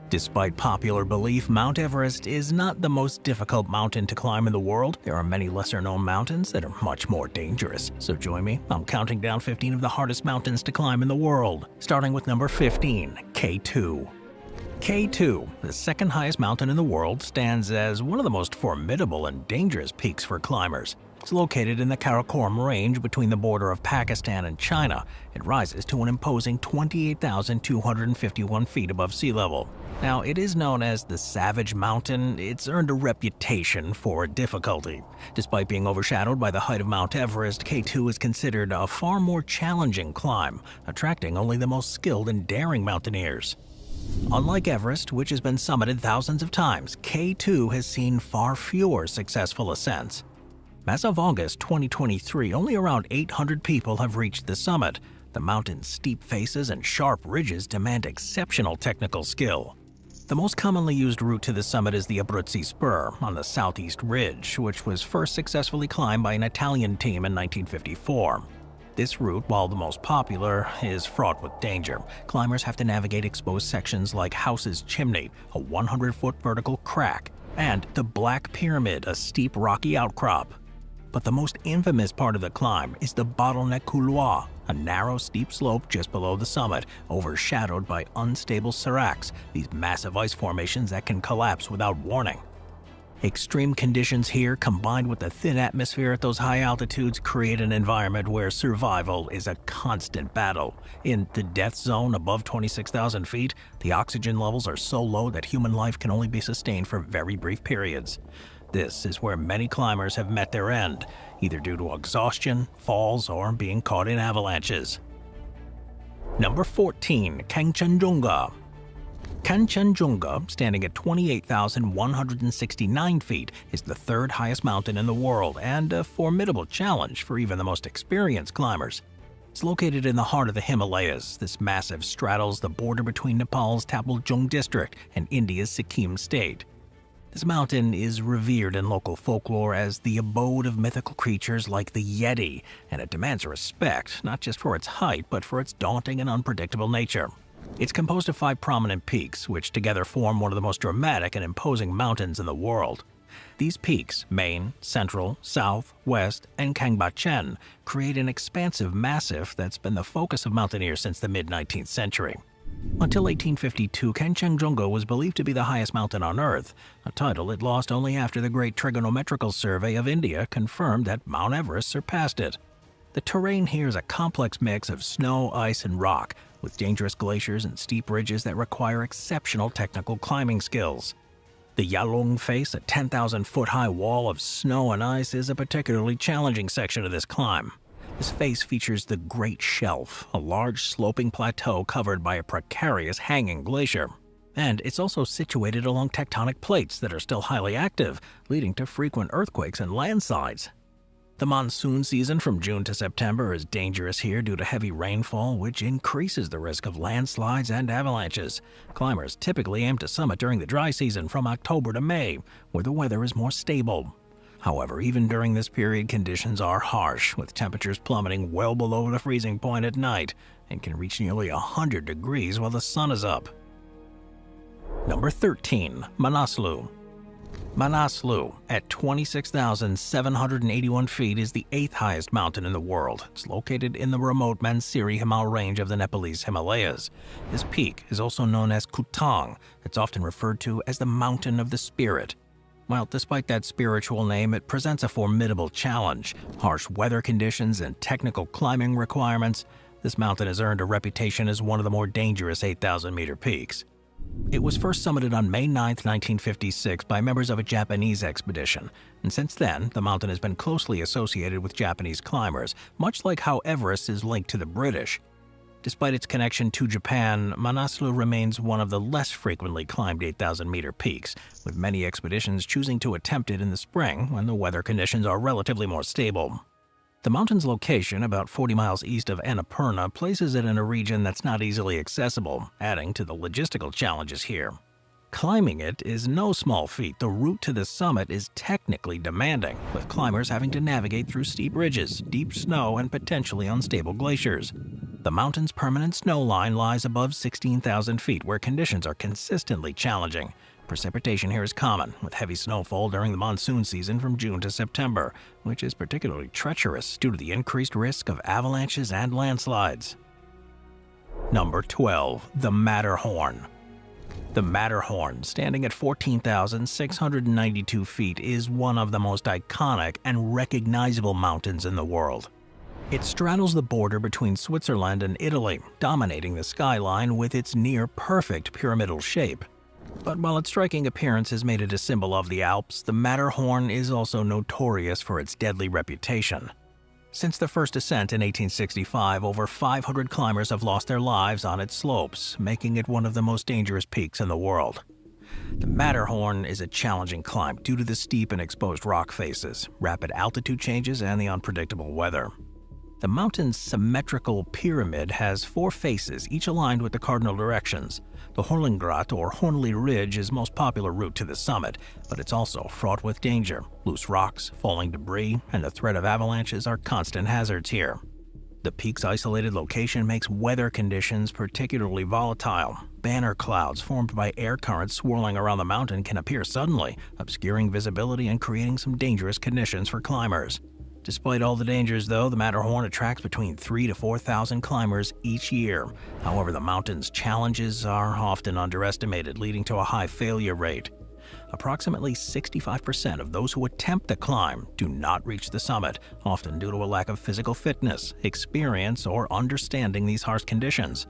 Despite popular belief, Mount Everest is not the most difficult mountain to climb in the world. There are many lesser-known mountains that are much more dangerous. So join me, I'm counting down 15 of the hardest mountains to climb in the world, starting with number 15, K2. K2, the second highest mountain in the world, stands as one of the most formidable and dangerous peaks for climbers. It's located in the Karakoram Range between the border of Pakistan and China. It rises to an imposing 28,251 feet above sea level. Now, it is known as the Savage Mountain. It's earned a reputation for difficulty. Despite being overshadowed by the height of Mount Everest, K2 is considered a far more challenging climb, attracting only the most skilled and daring mountaineers. Unlike Everest, which has been summited thousands of times, K2 has seen far fewer successful ascents. As of August 2023, only around 800 people have reached the summit. The mountain's steep faces and sharp ridges demand exceptional technical skill. The most commonly used route to the summit is the Abruzzi Spur on the southeast ridge, which was first successfully climbed by an Italian team in 1954. This route, while the most popular, is fraught with danger. Climbers have to navigate exposed sections like House's Chimney, a 100-foot vertical crack, and the Black Pyramid, a steep rocky outcrop. But the most infamous part of the climb is the Bottleneck Couloir, a narrow, steep slope just below the summit, overshadowed by unstable seracs, these massive ice formations that can collapse without warning. Extreme conditions here, combined with the thin atmosphere at those high altitudes, create an environment where survival is a constant battle. In the death zone above 26,000 feet, the oxygen levels are so low that human life can only be sustained for very brief periods. This is where many climbers have met their end, either due to exhaustion, falls, or being caught in avalanches. Number 14, Kanchenjunga. Kanchenjunga, standing at 28,169 feet, is the third highest mountain in the world and a formidable challenge for even the most experienced climbers. It's located in the heart of the Himalayas. This massif straddles the border between Nepal's Taplejung district and India's Sikkim state. This mountain is revered in local folklore as the abode of mythical creatures like the Yeti, and it demands respect not just for its height but for its daunting and unpredictable nature. It's composed of 5 prominent peaks, which together form one of the most dramatic and imposing mountains in the world. These peaks, Main, Central, South, West, and Kangbachen, create an expansive massif that's been the focus of mountaineers since the mid-19th century. Until 1852, Kanchenjunga was believed to be the highest mountain on Earth, a title it lost only after the Great Trigonometrical Survey of India confirmed that Mount Everest surpassed it. The terrain here is a complex mix of snow, ice, and rock, with dangerous glaciers and steep ridges that require exceptional technical climbing skills. The Yalung Face, a 10,000-foot-high wall of snow and ice, is a particularly challenging section of this climb. This face features the Great Shelf, a large sloping plateau covered by a precarious hanging glacier. And it's also situated along tectonic plates that are still highly active, leading to frequent earthquakes and landslides. The monsoon season from June to September is dangerous here due to heavy rainfall, which increases the risk of landslides and avalanches. Climbers typically aim to summit during the dry season from October to May, where the weather is more stable. However, even during this period, conditions are harsh, with temperatures plummeting well below the freezing point at night and can reach nearly 100 degrees while the sun is up. Number 13, Manaslu. Manaslu, at 26,781 feet, is the 8th highest mountain in the world. It's located in the remote Mansiri Himal range of the Nepalese Himalayas. This peak is also known as Kutang. It's often referred to as the Mountain of the Spirit. Well, despite that spiritual name, it presents a formidable challenge. Harsh weather conditions and technical climbing requirements, this mountain has earned a reputation as one of the more dangerous 8,000-meter peaks. It was first summited on May 9, 1956 by members of a Japanese expedition, and since then, the mountain has been closely associated with Japanese climbers, much like how Everest is linked to the British. Despite its connection to Japan, Manaslu remains one of the less frequently climbed 8,000-meter peaks, with many expeditions choosing to attempt it in the spring when the weather conditions are relatively more stable. The mountain's location, about 40 miles east of Annapurna, places it in a region that's not easily accessible, adding to the logistical challenges here. Climbing it is no small feat. The route to the summit is technically demanding, with climbers having to navigate through steep ridges, deep snow, and potentially unstable glaciers. The mountain's permanent snow line lies above 16,000 feet, where conditions are consistently challenging. Precipitation here is common, with heavy snowfall during the monsoon season from June to September, which is particularly treacherous due to the increased risk of avalanches and landslides. Number 12. The Matterhorn. The Matterhorn, standing at 14,692 feet, is one of the most iconic and recognizable mountains in the world. It straddles the border between Switzerland and Italy, dominating the skyline with its near-perfect pyramidal shape. But while its striking appearance has made it a symbol of the Alps, the Matterhorn is also notorious for its deadly reputation. Since the first ascent in 1865, over 500 climbers have lost their lives on its slopes, making it one of the most dangerous peaks in the world. The Matterhorn is a challenging climb due to the steep and exposed rock faces, rapid altitude changes, and the unpredictable weather. The mountain's symmetrical pyramid has 4 faces, each aligned with the cardinal directions. The Hornlingrat or Hornli Ridge is the most popular route to the summit, but it's also fraught with danger. Loose rocks, falling debris, and the threat of avalanches are constant hazards here. The peak's isolated location makes weather conditions particularly volatile. Banner clouds formed by air currents swirling around the mountain can appear suddenly, obscuring visibility and creating some dangerous conditions for climbers. Despite all the dangers, though, the Matterhorn attracts between 3,000 to 4,000 climbers each year. However, the mountain's challenges are often underestimated, leading to a high failure rate. Approximately 65% of those who attempt the climb do not reach the summit, often due to a lack of physical fitness, experience, or understanding these harsh conditions.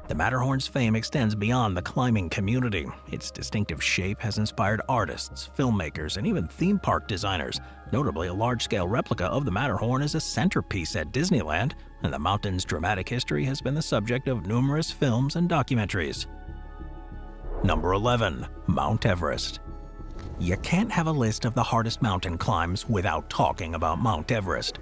The Matterhorn's fame extends beyond the climbing community. Its distinctive shape has inspired artists, filmmakers, and even theme park designers. Notably, a large-scale replica of the Matterhorn is a centerpiece at Disneyland, and the mountain's dramatic history has been the subject of numerous films and documentaries. Number 11. Mount Everest. You can't have a list of the hardest mountain climbs without talking about Mount Everest.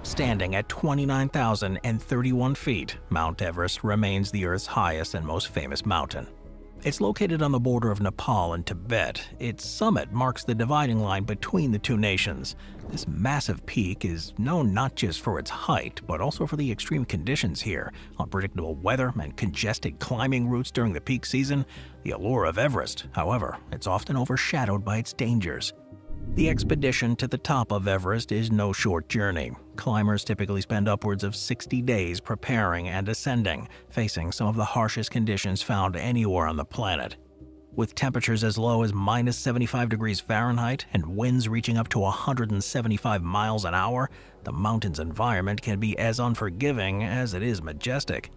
Standing at 29,031 feet, Mount Everest remains the Earth's highest and most famous mountain. It's located on the border of Nepal and Tibet. Its summit marks the dividing line between the two nations. This massive peak is known not just for its height, but also for the extreme conditions here, unpredictable weather, and congested climbing routes during the peak season. The allure of Everest, however, it's often overshadowed by its dangers. The expedition to the top of Everest is no short journey. Climbers typically spend upwards of 60 days preparing and ascending, facing some of the harshest conditions found anywhere on the planet. With temperatures as low as minus 75 degrees Fahrenheit and winds reaching up to 175 miles an hour, the mountain's environment can be as unforgiving as it is majestic.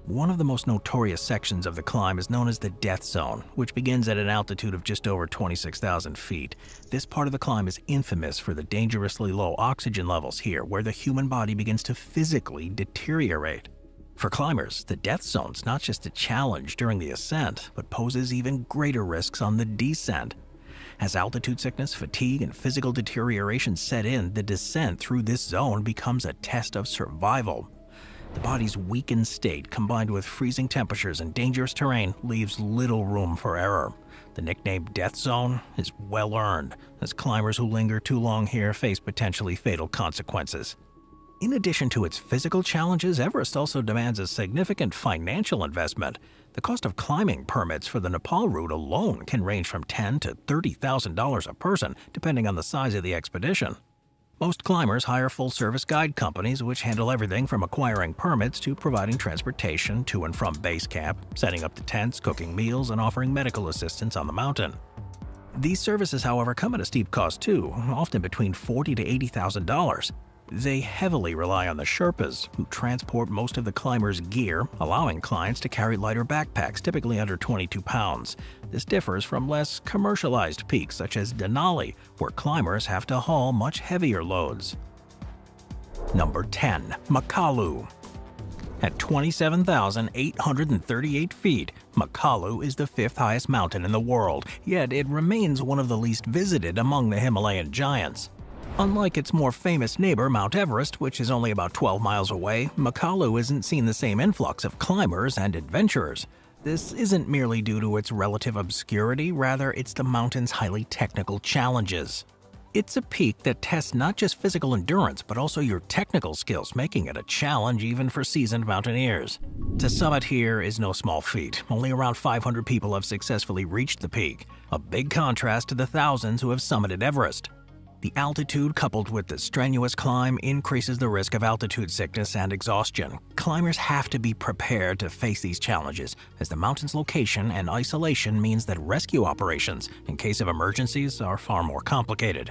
One of the most notorious sections of the climb is known as the Death Zone, which begins at an altitude of just over 26,000 feet. This part of the climb is infamous for the dangerously low oxygen levels here, where the human body begins to physically deteriorate. For climbers, the Death Zone's not just a challenge during the ascent, but poses even greater risks on the descent. As altitude sickness, fatigue, and physical deterioration set in, the descent through this zone becomes a test of survival. The body's weakened state, combined with freezing temperatures and dangerous terrain, leaves little room for error. The nickname Death Zone is well earned, as climbers who linger too long here face potentially fatal consequences. In addition to its physical challenges, Everest also demands a significant financial investment. The cost of climbing permits for the Nepal route alone can range from $10,000 to $30,000 a person, depending on the size of the expedition. Most climbers hire full-service guide companies, which handle everything from acquiring permits to providing transportation to and from base camp, setting up the tents, cooking meals, and offering medical assistance on the mountain. These services, however, come at a steep cost too, often between $40,000 to $80,000. They heavily rely on the Sherpas, who transport most of the climbers' gear, allowing clients to carry lighter backpacks, typically under 22 pounds. This differs from less commercialized peaks such as Denali, where climbers have to haul much heavier loads. Number 10. Makalu. At 27,838 feet, Makalu is the 5th highest mountain in the world, yet it remains one of the least visited among the Himalayan giants. Unlike its more famous neighbor, Mount Everest, which is only about 12 miles away, Makalu isn't seen the same influx of climbers and adventurers. This isn't merely due to its relative obscurity, rather it's the mountain's highly technical challenges. It's a peak that tests not just physical endurance, but also your technical skills, making it a challenge even for seasoned mountaineers. To summit here is no small feat. Only around 500 people have successfully reached the peak, a big contrast to the thousands who have summited Everest. The altitude coupled with the strenuous climb increases the risk of altitude sickness and exhaustion. Climbers have to be prepared to face these challenges, as the mountain's location and isolation means that rescue operations, in case of emergencies, are far more complicated.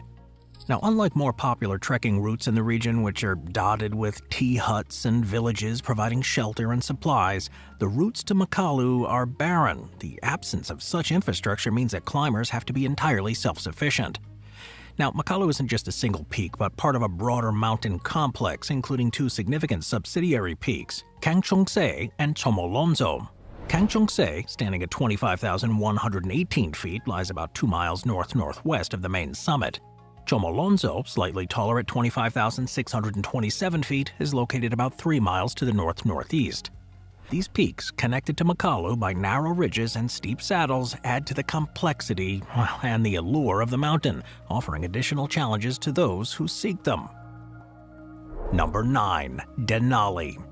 Now, unlike more popular trekking routes in the region, which are dotted with tea huts and villages providing shelter and supplies, the routes to Makalu are barren. The absence of such infrastructure means that climbers have to be entirely self-sufficient. Now, Makalu isn't just a single peak, but part of a broader mountain complex, including two significant subsidiary peaks, Kangcheongse and Chomolonzo. Kangcheongse, standing at 25,118 feet, lies about 2 miles north-northwest of the main summit. Chomolonzo, slightly taller at 25,627 feet, is located about 3 miles to the north-northeast. These peaks, connected to Makalu by narrow ridges and steep saddles, add to the complexity and the allure of the mountain, offering additional challenges to those who seek them. Number 9. Denali.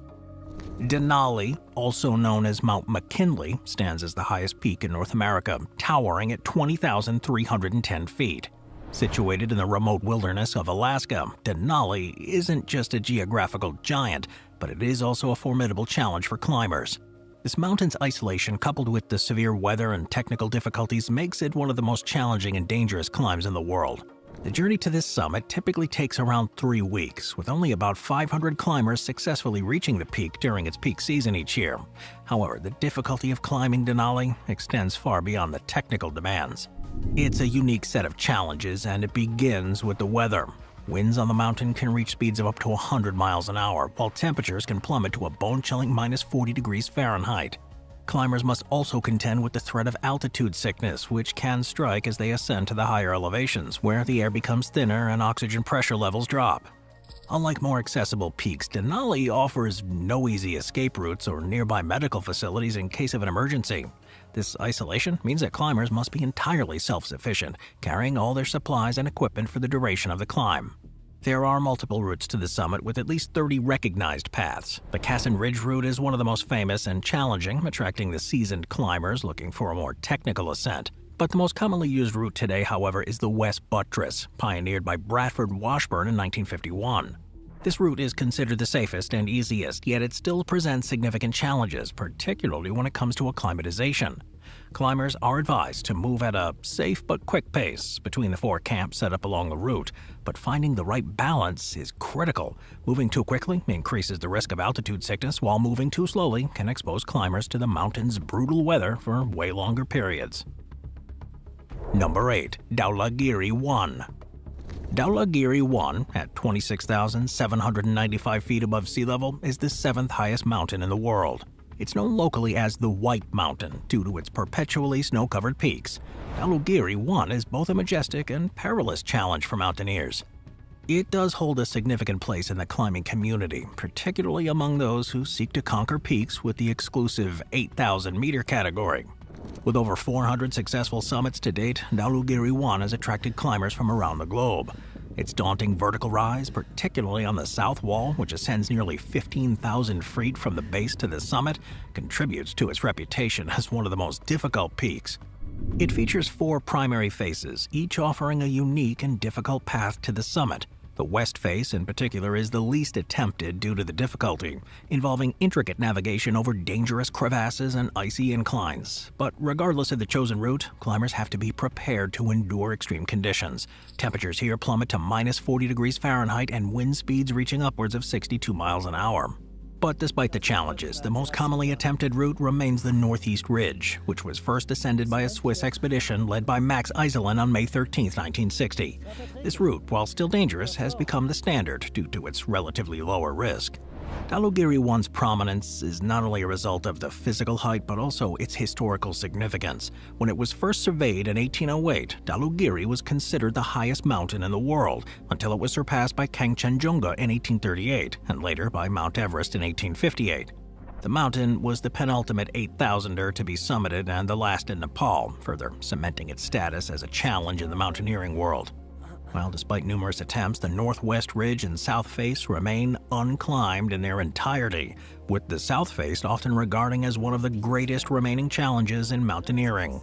Denali, also known as Mount McKinley, stands as the highest peak in North America, towering at 20,310 feet. Situated in the remote wilderness of Alaska, Denali isn't just a geographical giant, but it is also a formidable challenge for climbers. This mountain's isolation, coupled with the severe weather and technical difficulties, makes it one of the most challenging and dangerous climbs in the world. The journey to this summit typically takes around 3 weeks, with only about 500 climbers successfully reaching the peak during its peak season each year. However, the difficulty of climbing Denali extends far beyond the technical demands. It's a unique set of challenges, and it begins with the weather. Winds on the mountain can reach speeds of up to 100 miles an hour, while temperatures can plummet to a bone-chilling minus 40 degrees Fahrenheit. Climbers must also contend with the threat of altitude sickness, which can strike as they ascend to the higher elevations, where the air becomes thinner and oxygen pressure levels drop. Unlike more accessible peaks, Denali offers no easy escape routes or nearby medical facilities in case of an emergency. This isolation means that climbers must be entirely self-sufficient, carrying all their supplies and equipment for the duration of the climb. There are multiple routes to the summit with at least 30 recognized paths. The Cassin Ridge route is one of the most famous and challenging, attracting the seasoned climbers looking for a more technical ascent. But the most commonly used route today, however, is the West Buttress, pioneered by Bradford Washburn in 1951. This route is considered the safest and easiest, yet it still presents significant challenges, particularly when it comes to acclimatization. Climbers are advised to move at a safe but quick pace between the 4 camps set up along the route, but finding the right balance is critical. Moving too quickly increases the risk of altitude sickness, while moving too slowly can expose climbers to the mountain's brutal weather for way longer periods. Number 8. Dhaulagiri 1. Dhaulagiri 1, at 26,795 feet above sea level, is the 7th highest mountain in the world. It's known locally as the White Mountain due to its perpetually snow-covered peaks. Dhaulagiri 1 is both a majestic and perilous challenge for mountaineers. It does hold a significant place in the climbing community, particularly among those who seek to conquer peaks with the exclusive 8,000-meter category. With over 400 successful summits to date, Dhaulagiri 1 has attracted climbers from around the globe. Its daunting vertical rise, particularly on the south wall, which ascends nearly 15,000 feet from the base to the summit, contributes to its reputation as one of the most difficult peaks. It features 4 primary faces, each offering a unique and difficult path to the summit. The west face, in particular, is the least attempted due to the difficulty, involving intricate navigation over dangerous crevasses and icy inclines. But regardless of the chosen route, climbers have to be prepared to endure extreme conditions. Temperatures here plummet to minus 40 degrees Fahrenheit and wind speeds reaching upwards of 62 miles an hour. But despite the challenges, the most commonly attempted route remains the Northeast Ridge, which was first ascended by a Swiss expedition led by Max Iselin on May 13, 1960. This route, while still dangerous, has become the standard due to its relatively lower risk. Dhaulagiri 1's prominence is not only a result of the physical height, but also its historical significance. When it was first surveyed in 1808, Dhaulagiri was considered the highest mountain in the world, until it was surpassed by Kangchenjunga in 1838, and later by Mount Everest in 1858. The mountain was the penultimate 8,000er to be summited and the last in Nepal, further cementing its status as a challenge in the mountaineering world. While despite numerous attempts, the northwest ridge and south face remain unclimbed in their entirety, with the south face often regarding as one of the greatest remaining challenges in mountaineering.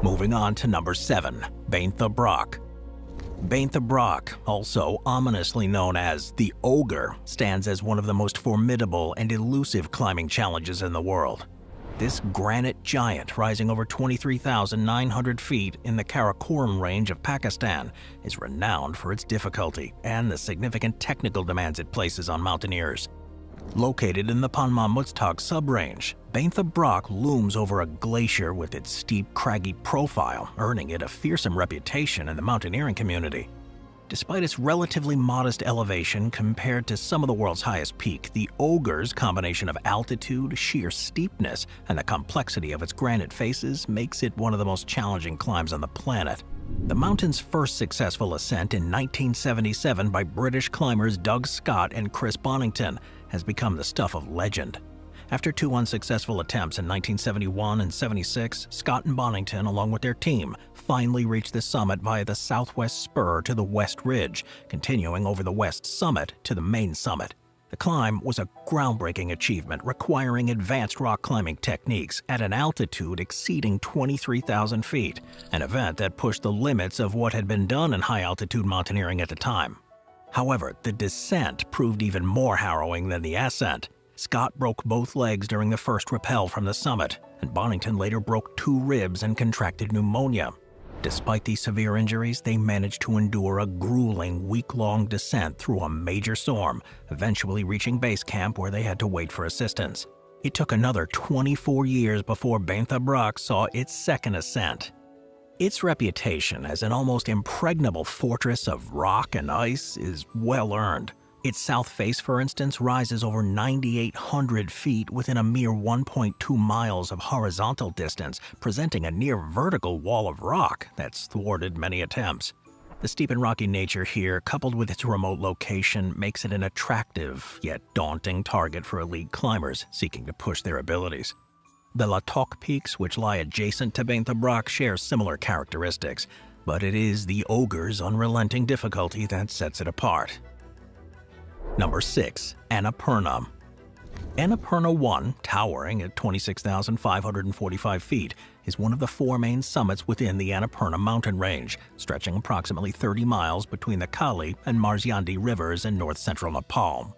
Moving on to number 7, Baintha Brock. Baintha Brock, also ominously known as the Ogre, stands as one of the most formidable and elusive climbing challenges in the world. This granite giant, rising over 23,900 feet in the Karakoram range of Pakistan, is renowned for its difficulty and the significant technical demands it places on mountaineers. Located in the Panma Muztagh subrange, Baintha Brock looms over a glacier with its steep, craggy profile, earning it a fearsome reputation in the mountaineering community. Despite its relatively modest elevation compared to some of the world's highest peak, the Ogre's combination of altitude, sheer steepness, and the complexity of its granite faces makes it one of the most challenging climbs on the planet. The mountain's first successful ascent in 1977 by British climbers Doug Scott and Chris Bonington has become the stuff of legend. After 2 unsuccessful attempts in 1971 and 76, Scott and Bonington, along with their team, finally reached the summit via the southwest spur to the West Ridge, continuing over the west summit to the main summit. The climb was a groundbreaking achievement requiring advanced rock climbing techniques at an altitude exceeding 23,000 feet, an event that pushed the limits of what had been done in high-altitude mountaineering at the time. However, the descent proved even more harrowing than the ascent. Scott broke both legs during the first rappel from the summit, and Bonington later broke 2 ribs and contracted pneumonia. Despite these severe injuries, they managed to endure a grueling week-long descent through a major storm, eventually reaching base camp where they had to wait for assistance. It took another 24 years before Baintha Brock saw its second ascent. Its reputation as an almost impregnable fortress of rock and ice is well earned. Its south face, for instance, rises over 9,800 feet within a mere 1.2 miles of horizontal distance, presenting a near vertical wall of rock that's thwarted many attempts. The steep and rocky nature here, coupled with its remote location, makes it an attractive yet daunting target for elite climbers seeking to push their abilities. The Latok Peaks, which lie adjacent to Baintha Brock, share similar characteristics, but it is the Ogre's unrelenting difficulty that sets it apart. Number 6, Annapurna. Annapurna 1, towering at 26,545 feet, is one of the 4 main summits within the Annapurna mountain range, stretching approximately 30 miles between the Kali and Marsyandi rivers in north-central Nepal.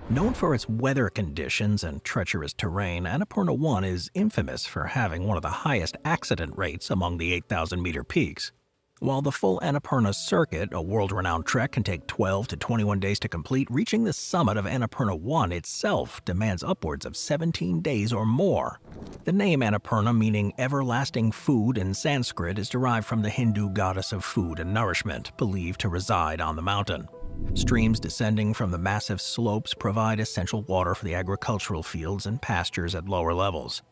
Known for its weather conditions and treacherous terrain, Annapurna 1 is infamous for having one of the highest accident rates among the 8,000-meter peaks. While the full Annapurna circuit, a world-renowned trek, can take 12 to 21 days to complete, reaching the summit of Annapurna 1 itself demands upwards of 17 days or more. The name Annapurna, meaning everlasting food in Sanskrit, is derived from the Hindu goddess of food and nourishment, believed to reside on the mountain. Streams descending from the massive slopes provide essential water for the agricultural fields and pastures at lower levels.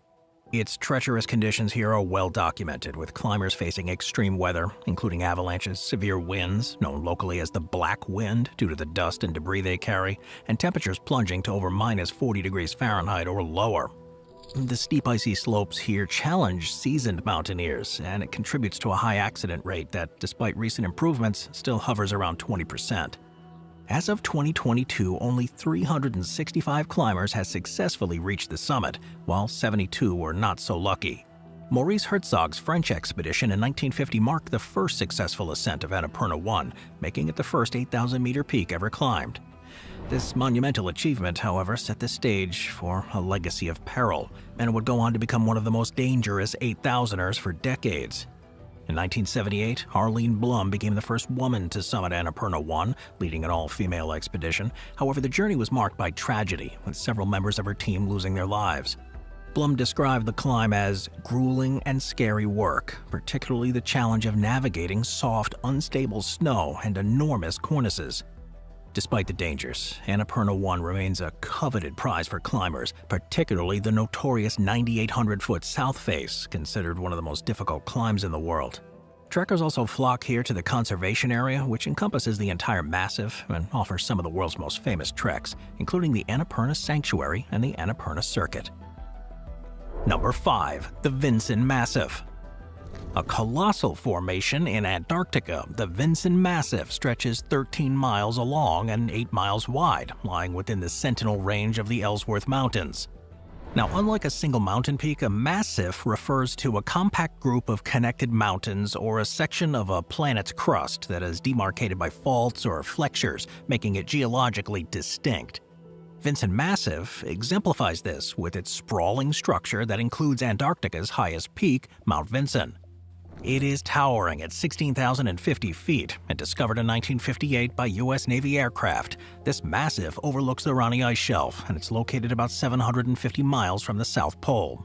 Its treacherous conditions here are well documented, with climbers facing extreme weather, including avalanches, severe winds, known locally as the Black Wind due to the dust and debris they carry, and temperatures plunging to over minus 40 degrees Fahrenheit or lower. The steep icy slopes here challenge seasoned mountaineers, and it contributes to a high accident rate that, despite recent improvements, still hovers around 20%. As of 2022, only 365 climbers have successfully reached the summit, while 72 were not so lucky. Maurice Herzog's French expedition in 1950 marked the first successful ascent of Annapurna 1, making it the first 8,000-meter peak ever climbed. This monumental achievement, however, set the stage for a legacy of peril, and would go on to become one of the most dangerous 8,000ers for decades. In 1978, Arlene Blum became the first woman to summit Annapurna 1, leading an all-female expedition. However, the journey was marked by tragedy, with several members of her team losing their lives. Blum described the climb as grueling and scary work, particularly the challenge of navigating soft, unstable snow and enormous cornices. Despite the dangers, Annapurna 1 remains a coveted prize for climbers, particularly the notorious 9,800-foot south face, considered one of the most difficult climbs in the world. Trekkers also flock here to the conservation area, which encompasses the entire massif and offers some of the world's most famous treks, including the Annapurna Sanctuary and the Annapurna Circuit. Number 5. The Vinson Massif. A colossal formation in Antarctica, the Vinson Massif stretches 13 miles long and 8 miles wide, lying within the Sentinel Range of the Ellsworth Mountains. Now, unlike a single mountain peak, a massif refers to a compact group of connected mountains or a section of a planet's crust that is demarcated by faults or flexures, making it geologically distinct. Vinson Massif exemplifies this with its sprawling structure that includes Antarctica's highest peak, Mount Vinson. It is towering at 16,050 feet and discovered in 1958 by U.S. Navy aircraft. This massif overlooks the Ronny Ice Shelf, and it's located about 750 miles from the South Pole.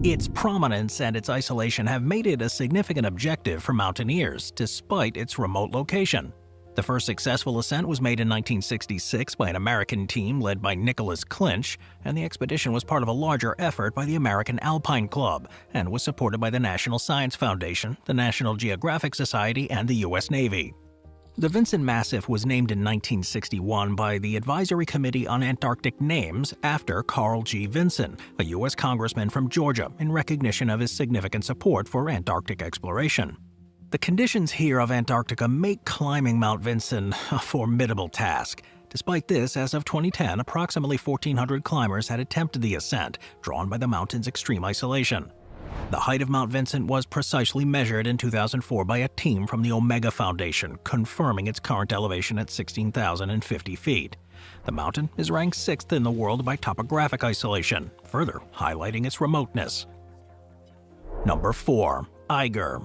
Its prominence and its isolation have made it a significant objective for mountaineers, despite its remote location. The first successful ascent was made in 1966 by an American team led by Nicholas Clinch, and the expedition was part of a larger effort by the American Alpine Club and was supported by the National Science Foundation, the National Geographic Society, and the U.S. Navy. The Vinson Massif was named in 1961 by the Advisory Committee on Antarctic Names after Carl G. Vinson, a U.S. congressman from Georgia, in recognition of his significant support for Antarctic exploration. The conditions here of Antarctica make climbing Mount Vinson a formidable task. Despite this, as of 2010, approximately 1,400 climbers had attempted the ascent, drawn by the mountain's extreme isolation. The height of Mount Vinson was precisely measured in 2004 by a team from the Omega Foundation, confirming its current elevation at 16,050 feet. The mountain is ranked 6th in the world by topographic isolation, further highlighting its remoteness. Number 4. Eiger.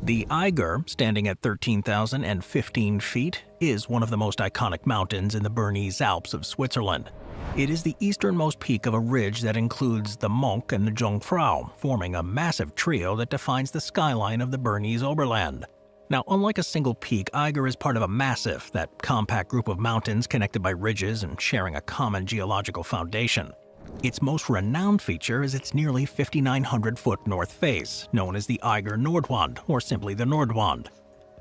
The Eiger, standing at 13,015 feet, is one of the most iconic mountains in the Bernese Alps of Switzerland. It is the easternmost peak of a ridge that includes the Monch and the Jungfrau, forming a massive trio that defines the skyline of the Bernese Oberland. Now, unlike a single peak, Eiger is part of a massif, that compact group of mountains connected by ridges and sharing a common geological foundation. Its most renowned feature is its nearly 5,900-foot north face, known as the Eiger Nordwand, or simply the Nordwand.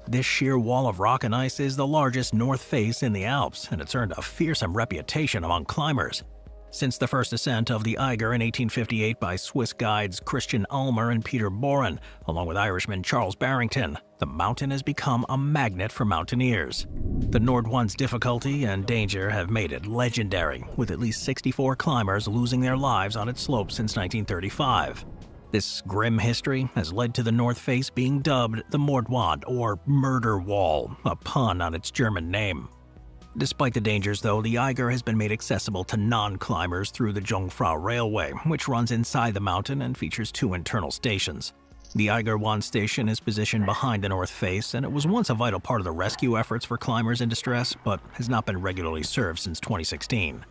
This sheer wall of rock and ice is the largest north face in the Alps, and it's earned a fearsome reputation among climbers. Since the first ascent of the Eiger in 1858 by Swiss guides Christian Ulmer and Peter Boren, along with Irishman Charles Barrington, the mountain has become a magnet for mountaineers. The Nordwand's difficulty and danger have made it legendary, with at least 64 climbers losing their lives on its slopes since 1935. This grim history has led to the North Face being dubbed the Mordwand, or Murder Wall, a pun on its German name. Despite the dangers, though, the Eiger has been made accessible to non-climbers through the Jungfrau Railway, which runs inside the mountain and features 2 internal stations. The Eiger Wand station is positioned behind the North Face, and it was once a vital part of the rescue efforts for climbers in distress, but has not been regularly served since 2016.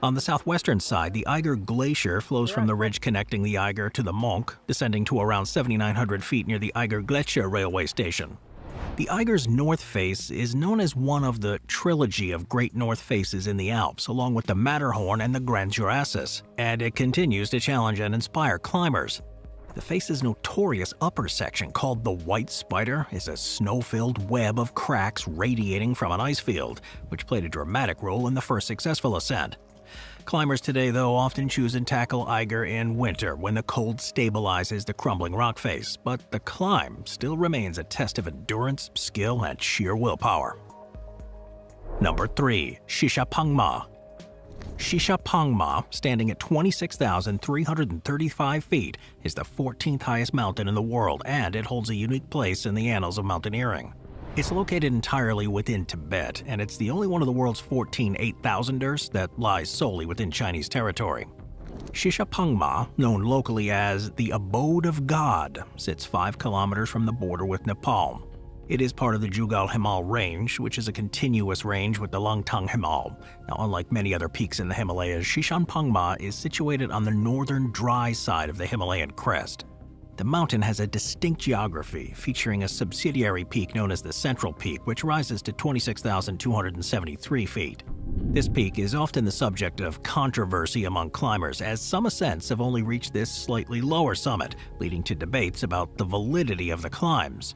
On the southwestern side, the Eiger Glacier flows from the ridge connecting the Eiger to the Monch, descending to around 7,900 feet near the Eiger Gletscher railway station. The Eiger's North Face is known as one of the trilogy of Great North Faces in the Alps, along with the Matterhorn and the Grand Jurasis, and it continues to challenge and inspire climbers. The face's notorious upper section, called the White Spider, is a snow-filled web of cracks radiating from an ice field, which played a dramatic role in the first successful ascent. Climbers today, though, often choose to tackle Eiger in winter when the cold stabilizes the crumbling rock face, but the climb still remains a test of endurance, skill, and sheer willpower. Number 3. Shishapangma. Shishapangma, standing at 26,335 feet, is the 14th highest mountain in the world, and it holds a unique place in the annals of mountaineering. It's located entirely within Tibet, and it's the only one of the world's 14 8,000ers that lies solely within Chinese territory. Shishapangma, known locally as the Abode of God, sits 5 kilometers from the border with Nepal. It is part of the Jugal Himal Range, which is a continuous range with the Langtang Himal. Now, unlike many other peaks in the Himalayas, Shishapangma is situated on the northern dry side of the Himalayan crest. The mountain has a distinct geography, featuring a subsidiary peak known as the Central Peak, which rises to 26,273 feet. This peak is often the subject of controversy among climbers, as some ascents have only reached this slightly lower summit, leading to debates about the validity of the climbs.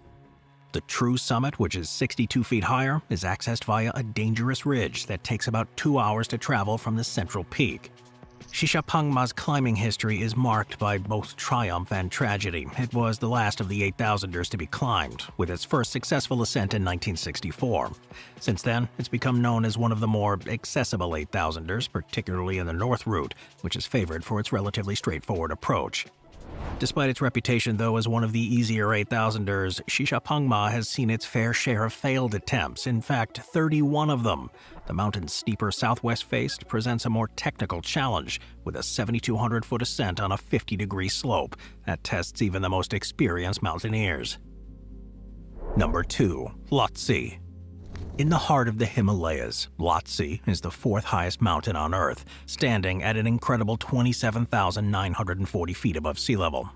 The true summit, which is 62 feet higher, is accessed via a dangerous ridge that takes about 2 hours to travel from the Central Peak. Shishapangma's climbing history is marked by both triumph and tragedy. It was the last of the 8,000ers to be climbed, with its first successful ascent in 1964. Since then, it's become known as one of the more accessible 8,000ers, particularly in the North Route, which is favored for its relatively straightforward approach. Despite its reputation, though, as one of the easier 8,000ers, Shishapangma has seen its fair share of failed attempts, in fact 31 of them. The mountain's steeper southwest face presents a more technical challenge, with a 7,200-foot ascent on a 50-degree slope that tests even the most experienced mountaineers. Number 2. Lhotse. In the heart of the Himalayas, Lhotse is the fourth highest mountain on Earth, standing at an incredible 27,940 feet above sea level.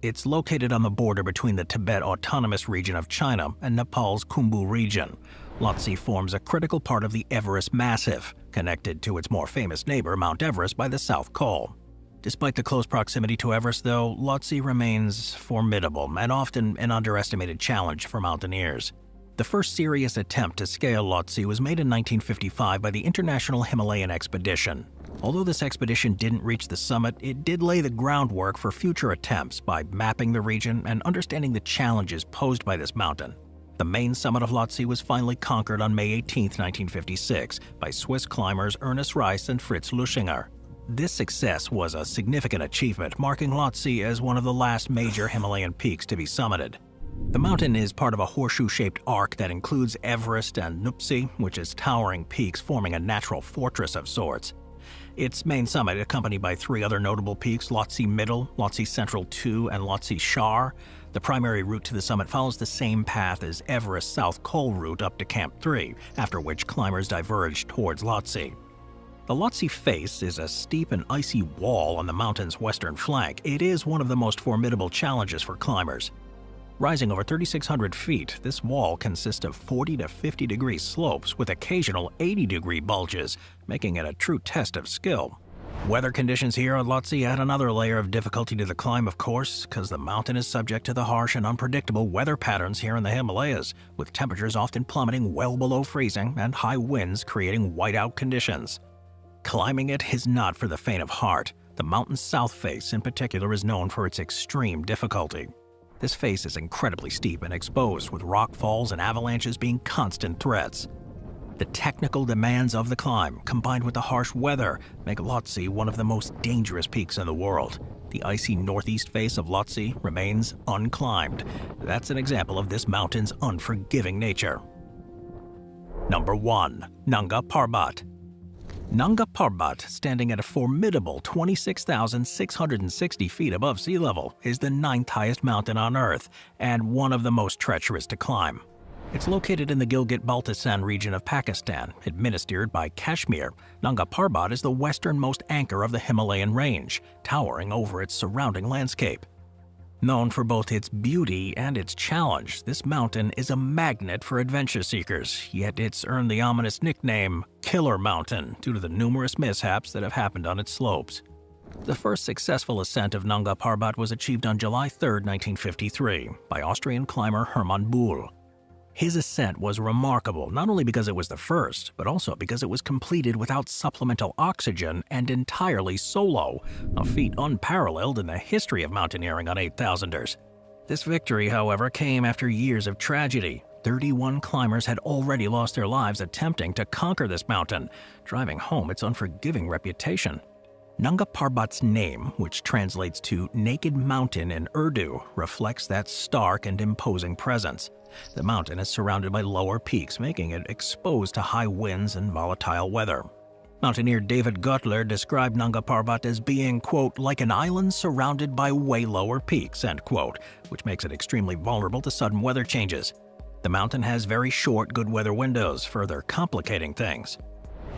It's located on the border between the Tibet Autonomous Region of China and Nepal's Khumbu region. Lhotse forms a critical part of the Everest Massif, connected to its more famous neighbor, Mount Everest, by the South Col. Despite the close proximity to Everest, though, Lhotse remains formidable and often an underestimated challenge for mountaineers. The first serious attempt to scale Lhotse was made in 1955 by the International Himalayan Expedition. Although this expedition didn't reach the summit, it did lay the groundwork for future attempts by mapping the region and understanding the challenges posed by this mountain. The main summit of Lhotse was finally conquered on May 18, 1956, by Swiss climbers Ernest Reiss and Fritz Luschinger. This success was a significant achievement, marking Lhotse as one of the last major Himalayan peaks to be summited. The mountain is part of a horseshoe-shaped arc that includes Everest and Nuptse, which is towering peaks forming a natural fortress of sorts. Its main summit, accompanied by three other notable peaks, Lhotse Middle, Lhotse Central 2, and Lhotse Shar. The primary route to the summit follows the same path as Everest's South Col route up to Camp 3, after which climbers diverge towards Lhotse. The Lhotse face is a steep and icy wall on the mountain's western flank. It is one of the most formidable challenges for climbers. Rising over 3,600 feet, this wall consists of 40 to 50-degree slopes with occasional 80-degree bulges, making it a true test of skill. Weather conditions here at Lhotse add another layer of difficulty to the climb, of course, because the mountain is subject to the harsh and unpredictable weather patterns here in the Himalayas, with temperatures often plummeting well below freezing and high winds creating whiteout conditions. Climbing it is not for the faint of heart. The mountain's south face, in particular, is known for its extreme difficulty. This face is incredibly steep and exposed, with rock falls and avalanches being constant threats. The technical demands of the climb, combined with the harsh weather, make Lhotse one of the most dangerous peaks in the world. The icy northeast face of Lhotse remains unclimbed. That's an example of this mountain's unforgiving nature. Number 1. Nanga Parbat. Nanga Parbat, standing at a formidable 26,660 feet above sea level, is the 9th highest mountain on Earth and one of the most treacherous to climb. It's located in the Gilgit-Baltistan region of Pakistan, administered by Kashmir. Nanga Parbat is the westernmost anchor of the Himalayan range, towering over its surrounding landscape. Known for both its beauty and its challenge, this mountain is a magnet for adventure seekers, yet it's earned the ominous nickname Killer Mountain due to the numerous mishaps that have happened on its slopes. The first successful ascent of Nanga Parbat was achieved on July 3, 1953, by Austrian climber Hermann Buhl. His ascent was remarkable not only because it was the first, but also because it was completed without supplemental oxygen and entirely solo, a feat unparalleled in the history of mountaineering on 8,000ers. This victory, however, came after years of tragedy. 31 climbers had already lost their lives attempting to conquer this mountain, driving home its unforgiving reputation. Nanga Parbat's name, which translates to Naked Mountain in Urdu, reflects that stark and imposing presence. The mountain is surrounded by lower peaks, making it exposed to high winds and volatile weather. Mountaineer David Gutler described Nanga Parbat as being, quote, like an island surrounded by way lower peaks, end quote, which makes it extremely vulnerable to sudden weather changes. The mountain has very short good weather windows, further complicating things.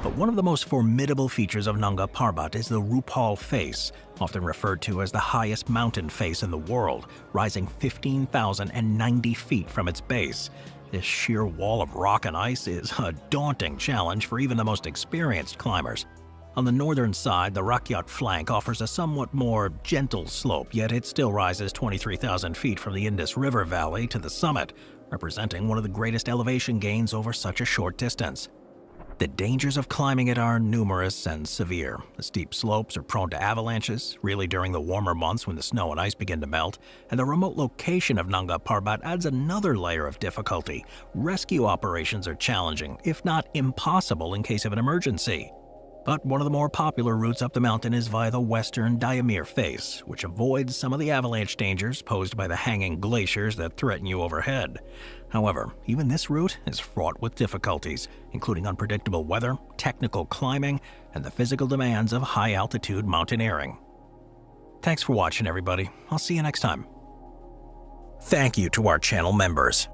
But one of the most formidable features of Nanga Parbat is the Rupal face, often referred to as the highest mountain face in the world, rising 15,090 feet from its base. This sheer wall of rock and ice is a daunting challenge for even the most experienced climbers. On the northern side, the Rakyat flank offers a somewhat more gentle slope, yet it still rises 23,000 feet from the Indus River Valley to the summit, representing one of the greatest elevation gains over such a short distance. The dangers of climbing it are numerous and severe. The steep slopes are prone to avalanches, really during the warmer months when the snow and ice begin to melt, and the remote location of Nanga Parbat adds another layer of difficulty. Rescue operations are challenging, if not impossible in case of an emergency. But one of the more popular routes up the mountain is via the western Diamir face, which avoids some of the avalanche dangers posed by the hanging glaciers that threaten you overhead. However, even this route is fraught with difficulties, including unpredictable weather, technical climbing, and the physical demands of high-altitude mountaineering. Thanks for watching, everybody. I'll see you next time. Thank you to our channel members.